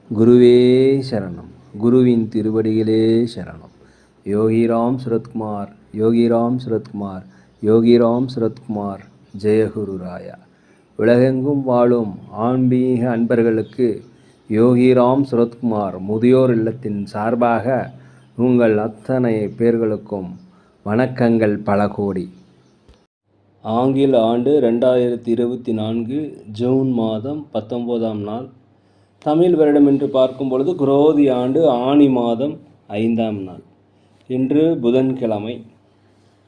குருவே சரணம். குருவின் திருவடிகளே சரணம். யோகிராம் சுரத்குமார், யோகிராம் சுரத்குமார், யோகிராம் சுரத்குமார். ஜெயகுரு ராயா. உலகெங்கும் வாழும் ஆன்மீக அன்பர்களுக்கு யோகிராம் சுரத்குமார் முதியோர் இல்லத்தின் சார்பாக உங்கள் அத்தனை பேர்களுக்கும் வணக்கங்கள் பல கோடி. ஆங்கில ஆண்டு 2024 ஜூன் மாதம் 19ஆம் நாள். தமிழ் வருடம் என்று பார்க்கும் பொழுது குரோதி ஆண்டு ஆனி மாதம் 5ஆம் நாள். இன்று புதன்கிழமை.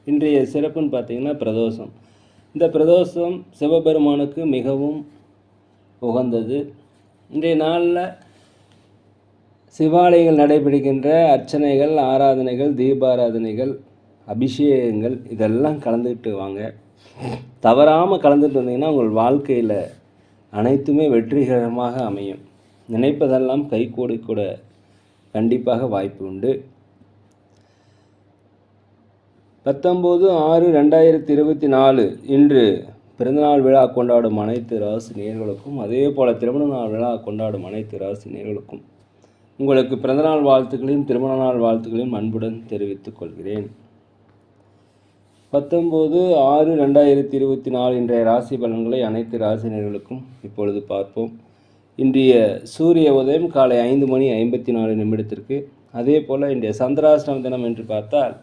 இன்றைய சிறப்புன்னு பார்த்திங்கன்னா பிரதோஷம். இந்த பிரதோஷம் சிவபெருமானுக்கு மிகவும் உகந்தது. இன்றைய நாளில் சிவாலயங்கள் நடைபெறுகின்ற அர்ச்சனைகள், ஆராதனைகள், தீபாராதனைகள், அபிஷேகங்கள் இதெல்லாம் கலந்துக்கிட்டு வாங்க. தவறாமல் கலந்துட்டு வந்தீங்கன்னா உங்கள் வாழ்க்கையில் அனைத்துமே வெற்றிகரமாக அமையும். நினைப்பதெல்லாம் கைகூடி கூட கண்டிப்பாக வாய்ப்பு உண்டு. 19/6/2024 இன்று பிறந்தநாள் விழா கொண்டாடும் அனைத்து ராசி நேயர்களுக்கும், அதே போல் திருமண நாள் விழா கொண்டாடும் அனைத்து ராசி நேயர்களுக்கும் உங்களுக்கு பிறந்தநாள் வாழ்த்துக்களையும் திருமண நாள் வாழ்த்துக்களையும் அன்புடன் தெரிவித்துக் கொள்கிறேன். 19/6/2024 இன்றைய ராசி பலன்களை அனைத்து ராசினியர்களுக்கும் இப்பொழுது பார்ப்போம். இன்றைய சூரிய உதயம் காலை 5:54 அதே போல் இன்றைய சந்திராஷ்டம தினம் என்று பார்த்தால்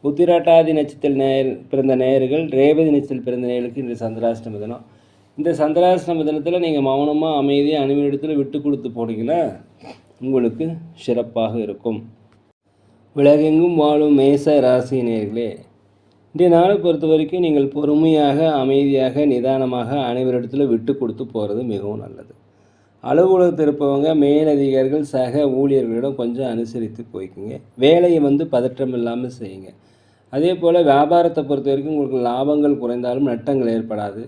உத்திரட்டாதி நட்சத்திரத்தில் பிறந்த நேயர்கள், ரேவதி நட்சத்திரத்தில் பிறந்த நேயர்களுக்கு இன்றைய சந்திராஷ்டம தினம். இந்த சந்திராஷ்டம தினத்தில் நீங்கள் மௌனமாக அமைதியாக அனுமதிடத்தில் விட்டு கொடுத்து போனீங்கன்னா உங்களுக்கு சிறப்பாக இருக்கும். உலகெங்கும் வாழும் மேச ராசி நேயர்களே, இன்றைய நாளை பொறுத்த வரைக்கும் நீங்கள் பொறுமையாக, அமைதியாக, நிதானமாக அனைவரிடத்தில் விட்டு கொடுத்து போகிறது மிகவும் நல்லது. அலுவலகத்தில் இருப்பவங்க, மேலதிகாரிகள், சக ஊழியர்களிடம் கொஞ்சம் அனுசரித்து போய்க்குங்க. வேலையை பதற்றம் இல்லாமல் செய்யுங்க. அதே போல் வியாபாரத்தை பொறுத்த வரைக்கும் உங்களுக்கு லாபங்கள் குறைந்தாலும் நட்டங்கள் ஏற்படாது.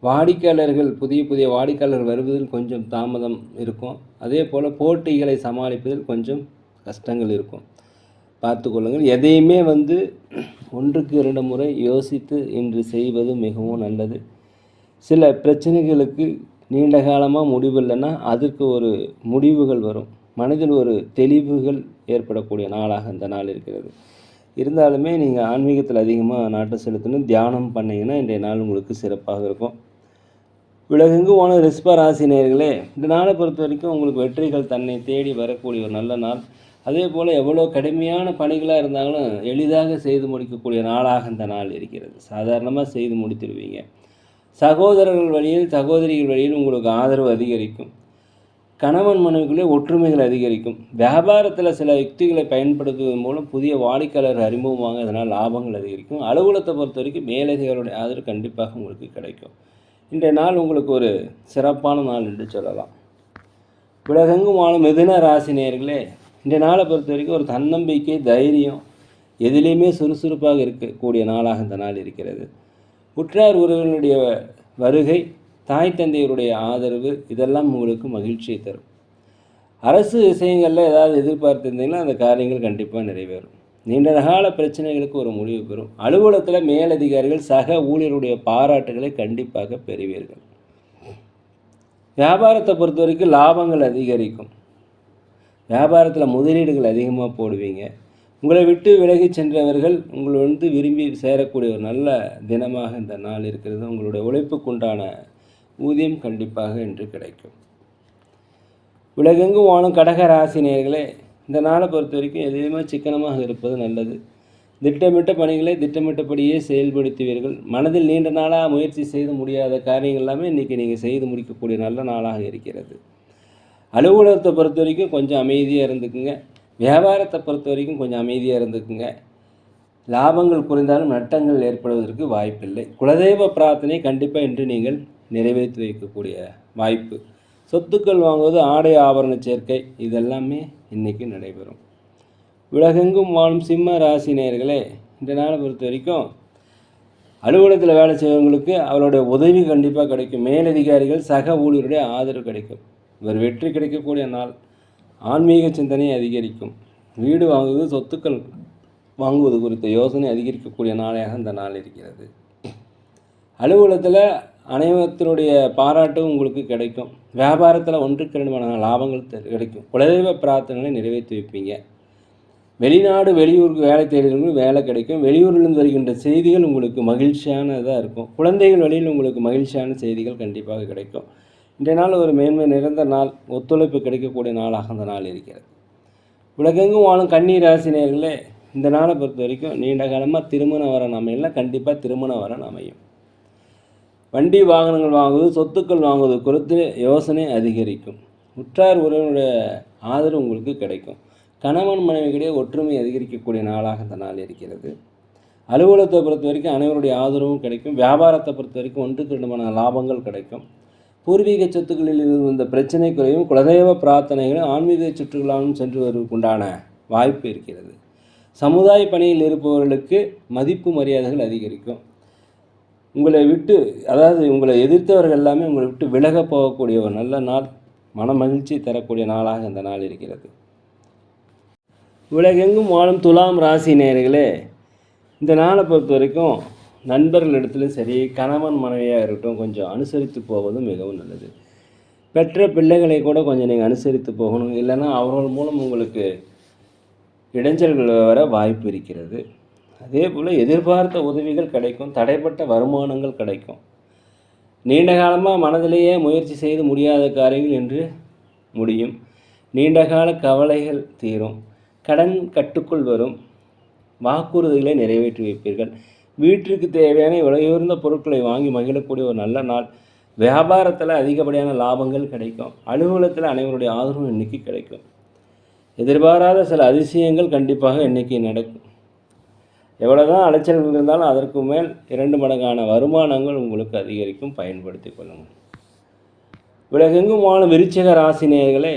வாடிக்கையாளர்கள், புதிய வாடிக்கையாளர்கள் வருவதில் கொஞ்சம் தாமதம் இருக்கும். அதே போல் போட்டிகளை சமாளிப்பதில் கொஞ்சம் கஷ்டங்கள் இருக்கும். பார்த்து கொள்ளுங்கள். எதையுமே 1க்கு 2 முறை யோசித்து இன்று செய்வது மிகவும் நல்லது. சில பிரச்சனைகளுக்கு நீண்ட காலமாக முடிவு இல்லைன்னா அதற்கு ஒரு முடிவுகள் வரும். மனதில் ஒரு தெளிவுகள் ஏற்படக்கூடிய நாளாக இந்த நாள் இருக்கிறது. இருந்தாலுமே நீங்கள் ஆன்மீகத்தில் அதிகமாக நாட்டம் செலுத்தணும், தியானம் பண்ணிங்கன்னா இன்றைய நாள் உங்களுக்கு சிறப்பாக இருக்கும். உலகெங்கும் போன ரிஷப ராசி நேயர்களே, இந்த நாளை பொறுத்த வரைக்கும் உங்களுக்கு வெற்றிகள் தன்னை தேடி வரக்கூடிய ஒரு நல்ல நாள். அதே போல் எவ்வளோ கடுமையான பணிகளாக இருந்தாலும் எளிதாக செய்து முடிக்கக்கூடிய நாளாக இந்த நாள் இருக்கிறது. சாதாரணமாக செய்து முடித்துடுவீங்க. சகோதரர்கள் வழியில், சகோதரிகள் வழியில் உங்களுக்கு ஆதரவு அதிகரிக்கும். கணவன் மனைவிக்குள்ளே ஒற்றுமைகள் அதிகரிக்கும். வியாபாரத்தில் சில யுக்திகளை பயன்படுத்துவதன் மூலம் புதிய வாடிக்கையாளர் அறிமுகமாக அதனால் லாபங்கள் அதிகரிக்கும். அலுவலகத்தை பொறுத்த வரைக்கும் மேலதிகாரிகளுடைய ஆதரவு கண்டிப்பாக உங்களுக்கு கிடைக்கும். இன்றைய நாள் உங்களுக்கு ஒரு சிறப்பான நாள் என்று சொல்லலாம். உலகெங்கும் வாழும் மிதுன ராசி நேயர்களே, இன்றைய நாளை பொறுத்த வரைக்கும் ஒரு தன்னம்பிக்கை, தைரியம், எதிலையுமே சுறுசுறுப்பாக இருக்கக்கூடிய நாளாக இந்த நாள் இருக்கிறது. உற்றார் உறவினருடைய வருகை, தாய் தந்தையருடைய ஆதரவு இதெல்லாம் உங்களுக்கு மகிழ்ச்சியை தரும். அரசு விஷயங்களில் ஏதாவது எதிர்பார்த்திருந்தீங்கன்னா அந்த காரியங்கள் கண்டிப்பாக நிறைவேறும். நீண்ட கால பிரச்சனைகளுக்கு ஒரு முடிவு பெறும். அலுவலகத்தில் மேலதிகாரிகள், சக ஊழியருடைய பாராட்டுகளை கண்டிப்பாக பெறுவீர்கள். வியாபாரத்தை பொறுத்த வரைக்கும் லாபங்கள் அதிகரிக்கும். வியாபாரத்தில் முதலீடுகள் அதிகமாக போடுவீங்க. உங்களை விட்டு விலகி சென்றவர்கள் உங்களை விரும்பி சேரக்கூடிய ஒரு நல்ல தினமாக இந்த நாள் இருக்கிறது. உங்களுடைய உழைப்புக்குண்டான ஊதியம் கண்டிப்பாக இன்று கிடைக்கும். உலகெங்கும் வாழும் கடக ராசி நேயர்களே, இந்த நாளை பொறுத்த வரைக்கும் எதையுமே சிக்கனமாக இருப்பது நல்லது. திட்டமிட்ட பணிகளை திட்டமிட்டபடியே செயல்படுத்துவீர்கள். மனதில் நீண்ட நாளாக முயற்சி செய்து முடியாத காரியங்கள் எல்லாமே இன்றைக்கி நீங்கள் செய்து முடிக்கக்கூடிய நல்ல நாளாக இருக்கிறது. அலுவலகத்தை பொறுத்த வரைக்கும் கொஞ்சம் அமைதியாக இருந்துக்குங்க. வியாபாரத்தை பொறுத்த வரைக்கும் கொஞ்சம் அமைதியாக இருந்துக்குங்க. லாபங்கள் குறைந்தாலும் நட்டங்கள் ஏற்படுவதற்கு வாய்ப்பில்லை. குலதெய்வ பிரார்த்தனை கண்டிப்பாக இன்று நீங்கள் நிறைவேற்றி வைக்கக்கூடிய வாய்ப்பு. சொத்துக்கள் வாங்குவது, ஆடை ஆபரண சேர்க்கை இதெல்லாமே இன்றைக்கி நடைபெறும். உலகெங்கும் வாழும் சிம்ம ராசி நேயர்களே, இந்த நாளை பொறுத்த வரைக்கும் அலுவலகத்தில் வேலை செய்வங்களுக்கு அவருடைய உதவி கண்டிப்பாக கிடைக்கும். மேலதிகாரிகள், சக ஊழியருடைய ஆதரவு கிடைக்கும். இவர் வெற்றி கிடைக்கக்கூடிய நாள். ஆன்மீக சிந்தனை அதிகரிக்கும். வீடு வாங்குவது, சொத்துக்கள் வாங்குவது குறித்த யோசனை அதிகரிக்கக்கூடிய நாளாக இந்த நாள் இருக்கிறது. அலுவலகத்தில் அனைவத்தினுடைய பாராட்டும் உங்களுக்கு கிடைக்கும். வியாபாரத்தில் 1க்கு 2 மடங்கான லாபங்கள் கிடைக்கும். குலதெய்வ பிரார்த்தனைகளை நிறைவேற்றி வைப்பீங்க. வெளிநாடு வெளியூருக்கு வேலை தேடுறவங்களுக்கு வேலை கிடைக்கும். வெளியூரிலிருந்து வருகின்ற செய்திகள் உங்களுக்கு மகிழ்ச்சியானதாக இருக்கும். குழந்தைகள் வழியில் உங்களுக்கு மகிழ்ச்சியான செய்திகள் கண்டிப்பாக கிடைக்கும். இன்றைய நாள் ஒரு மேன்மை நிறைந்த நாள், ஒத்துழைப்பு கிடைக்கக்கூடிய நாளாக அந்த நாள் இருக்கிறது. உலகெங்கும் வாழும் கன்னி ராசி நேயர்களே, இந்த நாளை பொறுத்த வரைக்கும் நீண்ட காலமாக திருமண வரன் அமையலாம். கண்டிப்பாக திருமண வரன் அமையும். வண்டி வாகனங்கள் வாங்குவது, சொத்துக்கள் வாங்குவது குறித்து யோசனை அதிகரிக்கும். உற்றார் உறவினுடைய ஆதரவு உங்களுக்கு கிடைக்கும். கணவன் மனைவிக்கிடையே ஒற்றுமை அதிகரிக்கக்கூடிய நாளாக இந்த நாள் இருக்கிறது. அலுவலகத்தை பொறுத்த வரைக்கும் அனைவருடைய ஆதரவும் கிடைக்கும். வியாபாரத்தை பொறுத்த வரைக்கும் 1க்கு 2 மடங்கு லாபங்கள் கிடைக்கும். பூர்வீக சொத்துக்களில் இருந்த பிரச்சனை குறையும். குலதெய்வ பிரார்த்தனைகளும் ஆன்மீக சுற்றுலாவும் சென்று வருவதற்குண்டான வாய்ப்பு இருக்கிறது. சமுதாய பணியில் இருப்பவர்களுக்கு மதிப்பு மரியாதைகள் அதிகரிக்கும். உங்களை எதிர்த்தவர்கள் எல்லாமே உங்களை விட்டு விலக போகக்கூடிய ஒரு நல்ல நாள், மன மகிழ்ச்சி தரக்கூடிய நாளாக இந்த நாள் இருக்கிறது. உலகெங்கும் வாழும் துலாம் ராசி நேயர்களே, இந்த நாளை பொறுத்த வரைக்கும் நண்பர்களிடத்துலையும் சரி, கணவன் மனைவியாக இருக்கட்டும், கொஞ்சம் அனுசரித்து போவதும் மிகவும் நல்லது. பெற்ற பிள்ளைகளை கூட கொஞ்சம் நீங்கள் அனுசரித்து போகணும். இல்லைன்னா அவர்கள் மூலம் உங்களுக்கு இடைஞ்சல்கள் வர வாய்ப்பு இருக்கிறது. அதே போல் எதிர்பார்த்த உதவிகள் கிடைக்கும். தடைப்பட்ட வருமானங்கள் கிடைக்கும். நீண்ட காலமாக மனதிலேயே முயற்சி செய்து முடியாத காரியங்கள் என்று முடியும். நீண்டகால கவலைகள் தீரும். கடன் கட்டுக்குள் வரும். வாக்குறுதிகளை நிறைவேற்றி வைப்பீர்கள். வீட்டிற்கு தேவையான விலையுயர்ந்த பொருட்களை வாங்கி மகிழக்கூடிய ஒரு நல்ல நாள். வியாபாரத்தில் அதிகப்படியான லாபங்கள் கிடைக்கும். அலுவலகத்தில் அனைவருடைய ஆதரவும் இன்றைக்கி கிடைக்கும். எதிர்பாராத சில அதிசயங்கள் கண்டிப்பாக இன்றைக்கி நடக்கும். எவ்வளோதான் அலைச்சல்கள் இருந்தாலும் அதற்கு மேல் 2 மடங்கான வருமானங்கள் உங்களுக்கு அதிகரிக்கும். பயன்படுத்தி கொள்ளுங்கள். உலகெங்கும் வாழும் விருச்சிக ராசி நேயர்களே,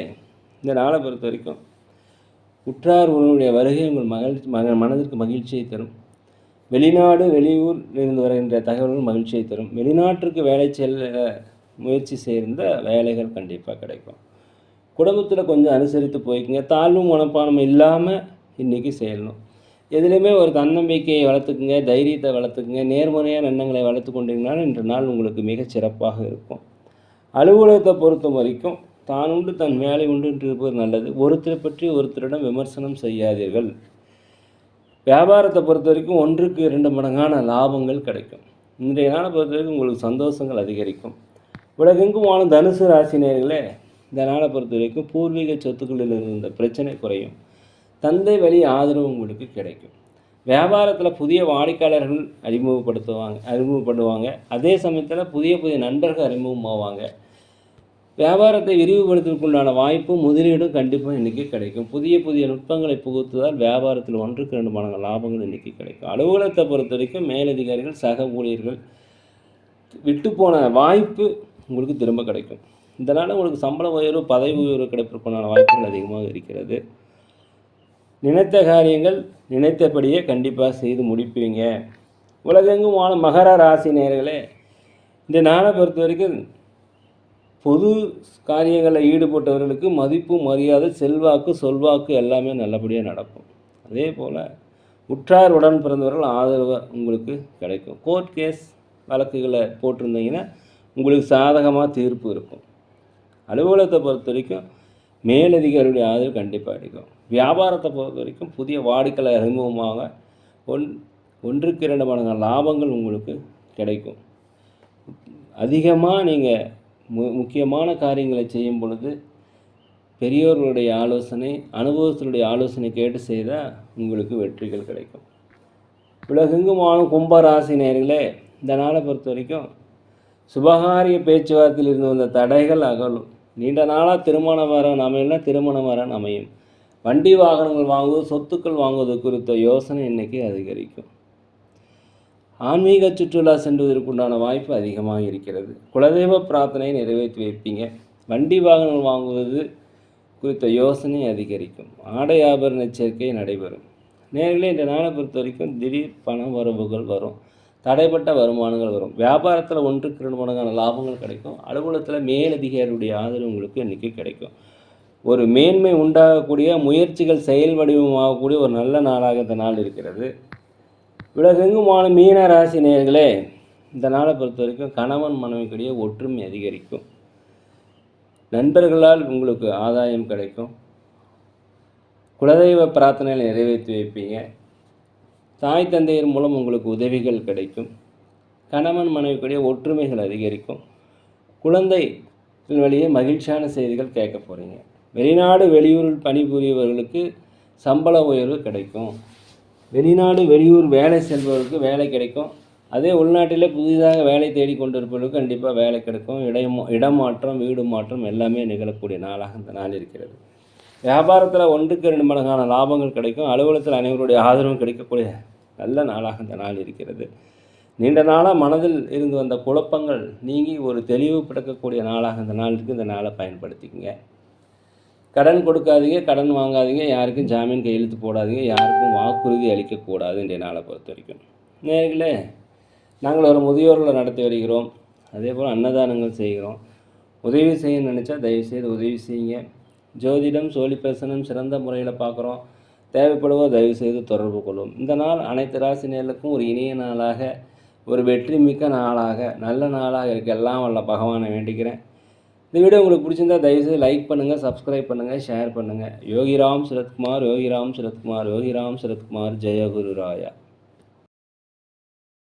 இந்த நாளை பொறுத்த வரைக்கும் உற்றார் உறவினுடைய வருகை உங்கள் மனதிற்கு மகிழ்ச்சியை தரும். வெளிநாடு வெளியூர் இருந்து வருகின்ற தகவல்கள் மகிழ்ச்சியை தரும். வெளிநாட்டிற்கு வேலை செல்ல முயற்சி செய்கின்ற வேலைகள் கண்டிப்பாக கிடைக்கும். குடும்பத்தில் கொஞ்சம் அனுசரித்து போய்க்குங்க. தாழ்வு மனப்பான்மை இல்லாமல் இன்றைக்கி செய்யணும். எதுலேயுமே ஒரு தன்னம்பிக்கையை வளர்த்துக்குங்க, தைரியத்தை வளர்த்துக்குங்க, நேர்மறையான எண்ணங்களை வளர்த்து கொண்டீங்கனாலும் இன்று நாள் உங்களுக்கு மிகச் சிறப்பாக இருக்கும். அலுவலகத்தை பொறுத்த வரைக்கும் தான் உண்டு தன் வேலை உண்டு என்று இருப்பது நல்லது. ஒருத்தரை பற்றி ஒருத்தரிடம் விமர்சனம் செய்யாதீர்கள். வியாபாரத்தை பொறுத்த வரைக்கும் 1க்கு 2 மடங்கான லாபங்கள் கிடைக்கும். இன்றைய நாளை பொறுத்த வரைக்கும் உங்களுக்கு சந்தோஷங்கள் அதிகரிக்கும். உலகெங்கும் வாழும் தனுசு ராசி நேயர்களே, இந்த நாளை பொறுத்த வரைக்கும் பூர்வீக சொத்துக்களில் இருந்த பிரச்சனை குறையும். தந்தை வழி ஆதரவு உங்களுக்கு கிடைக்கும். வியாபாரத்தில் புதிய வாடிக்கையாளர்கள் அறிமுகப்படுவாங்க. அதே சமயத்தில் புதிய நண்பர்கள் அறிமுகமாவாங்க. வியாபாரத்தை விரிவுபடுத்துவதற்குண்டான வாய்ப்பும் முதலீடும் கண்டிப்பாக இன்றைக்கி கிடைக்கும். புதிய நுட்பங்களை புகுத்துவதால் வியாபாரத்தில் 1க்கு 2 மடங்கு லாபங்கள் இன்றைக்கி கிடைக்கும். அலுவலகத்தை பொறுத்த வரைக்கும் மேலதிகாரிகள், சக ஊழியர்கள் விட்டுப்போன வாய்ப்பு உங்களுக்கு திரும்ப கிடைக்கும். இதனால் உங்களுக்கு சம்பள உயர்வு, பதவி உயர்வு கிடைப்பதற்கான வாய்ப்புகள் அதிகமாக இருக்கிறது. நினைத்த காரியங்கள் நினைத்தபடியே கண்டிப்பாக செய்து முடிப்பீங்க. உலகெங்கும் வாழும் மகர ராசி நேயர்களே, இந்த நாளை பொறுத்த வரைக்கும் பொது காரியங்களில் ஈடுபட்டவர்களுக்கு மதிப்பு, மரியாதை, செல்வாக்கு, சொல்வாக்கு எல்லாமே நல்லபடியாக நடக்கும். அதே போல் உற்றார் உடன் பிறந்தவர்கள் ஆதரவு உங்களுக்கு கிடைக்கும். கோர்ட் கேஸ் வழக்குகளை போட்டிருந்தீங்கன்னா உங்களுக்கு சாதகமாக தீர்ப்பு இருக்கும். அலுவலகத்தை பொறுத்த வரைக்கும் மேலதிகாரியுடைய ஆதரவு கண்டிப்பாக கிடைக்கும். வியாபாரத்தை பொறுத்த வரைக்கும் புதிய வாடிக்கையாளர் அறிமுகமாக 1க்கு 2 மடங்கு லாபங்கள் உங்களுக்கு கிடைக்கும். அதிகமாக நீங்கள் முக்கியமான காரியங்களை செய்யும் பொழுது பெரியோர்களுடைய ஆலோசனை, அனுபவத்தினுடைய ஆலோசனை கேட்டு செய்தால் உங்களுக்கு வெற்றிகள் கிடைக்கும். உலகெங்கும் வாழும் கும்பராசி நேயர்களே, இந்த நாளை பொறுத்த வரைக்கும் சுபகாரிய பேச்சுவார்த்தையில் இருந்து வந்த தடைகள் அகலும். நீண்ட நாளாக திருமண வரன் அமையலாம், திருமண வரன் அமையும். வண்டி வாகனங்கள் வாங்குவது, சொத்துக்கள் வாங்குவது குறித்த யோசனை இன்றைக்கி அதிகரிக்கும். ஆன்மீக சுற்றுலா சென்றுவதற்குண்டான வாய்ப்பு அதிகமாக இருக்கிறது. குலதெய்வ பிரார்த்தனையை நிறைவேற்றி வைப்பீங்க. வண்டி வாகனங்கள் வாங்குவது குறித்த யோசனை அதிகரிக்கும். ஆடை ஆபரண சேர்க்கை நடைபெறும். நேர்களே, இந்த நாளை பொறுத்த வரைக்கும் திடீர் பண வரவுகள் வரும். தடைப்பட்ட வருமானங்கள் வரும். வியாபாரத்தில் 1க்கு 2 மடங்கான லாபங்கள் கிடைக்கும். அலுவலகத்தில் மேலதிகாரியுடைய ஆதரவு உங்களுக்கு இன்றைக்கி கிடைக்கும். ஒரு மேன்மை உண்டாகக்கூடிய முயற்சிகள் செயல் வடிவமாகக்கூடிய ஒரு நல்ல நாளாக இந்த நாள் இருக்கிறது. உலகெங்கும் வாழும் மீன ராசி நேயர்களே, இந்த நாளை பொறுத்த வரைக்கும் கணவன் மனைவிக்கிடையே ஒற்றுமை அதிகரிக்கும். நண்பர்களால் உங்களுக்கு ஆதாயம் கிடைக்கும். குலதெய்வ பிரார்த்தனைகளை நிறைவேற்றி வைப்பீங்க. தாய் தந்தையர் மூலம் உங்களுக்கு உதவிகள் கிடைக்கும். கணவன் மனைவிக்கிடையே ஒற்றுமைகள் அதிகரிக்கும். குழந்தை வழியே மகிழ்ச்சியான செய்திகள் கேட்க போகிறீங்க. வெளிநாடு வெளியூரில் பணிபுரியவர்களுக்கு சம்பள உயர்வு கிடைக்கும். வெளிநாடு வெளியூர் வேலை செல்பவர்களுக்கு வேலை கிடைக்கும். அதே உள்நாட்டிலே புதிதாக வேலை தேடி கொண்டிருப்பவர்களுக்கு கண்டிப்பாக வேலை கிடைக்கும். இடமாற்றம், வீடு மாற்றம் எல்லாமே நிகழக்கூடிய நாளாக இந்த நாள் இருக்கிறது. வியாபாரத்தில் 1க்கு 2 மடங்கான லாபங்கள் கிடைக்கும். அலுவலகத்தில் அனைவருடைய ஆதரவும் கிடைக்கக்கூடிய நல்ல நாளாக இந்த நாள் இருக்கிறது. நீண்ட நாளாக மனதில் இருந்து வந்த குழப்பங்கள் நீங்கி ஒரு தெளிவு பிறக்கக்கூடிய நாளாக இந்த நாள் இருக்குது. இந்த நாளை பயன்படுத்திக்கங்க. கடன் கொடுக்காதீங்க, கடன் வாங்காதீங்க, யாருக்கும் ஜாமீன் கையெழுத்து போடாதீங்க, யாருக்கும் வாக்குறுதி அளிக்கக்கூடாது இன்றைய நாளை பொறுத்த வரைக்கும். நேர்களே, நாங்கள் ஒரு முதியோர்களை நடத்தி வருகிறோம். அதே போல் அன்னதானங்கள் செய்கிறோம். உதவி செய்ய நினச்சா தயவுசெய்து உதவி செய்யுங்க. ஜோதிடம், சோழிப்பேசனம் சிறந்த முறையில் பார்க்குறோம். தேவைப்படுவோ தயவுசெய்து தொடர்பு கொள்ளும். இந்த நாள் அனைத்து ராசினியர்களுக்கும் ஒரு இனிய நாளாக, ஒரு வெற்றி மிக்க நாளாக, நல்ல நாளாக இருக்க எல்லாம் வல்ல பகவானை வேண்டிக்கிறேன். இந்த வீடியோ உங்களுக்கு பிடிச்சிருந்தா தயவுசெய்து லைக் பண்ணுங்கள், சப்ஸ்கிரைப் பண்ணுங்கள், ஷேர் பண்ணுங்கள். யோகிராம் சுரத்குமார், யோகிராம் சுரத்குமார், யோகிராம் சுரத்குமார். ஜெய குரு ராயா.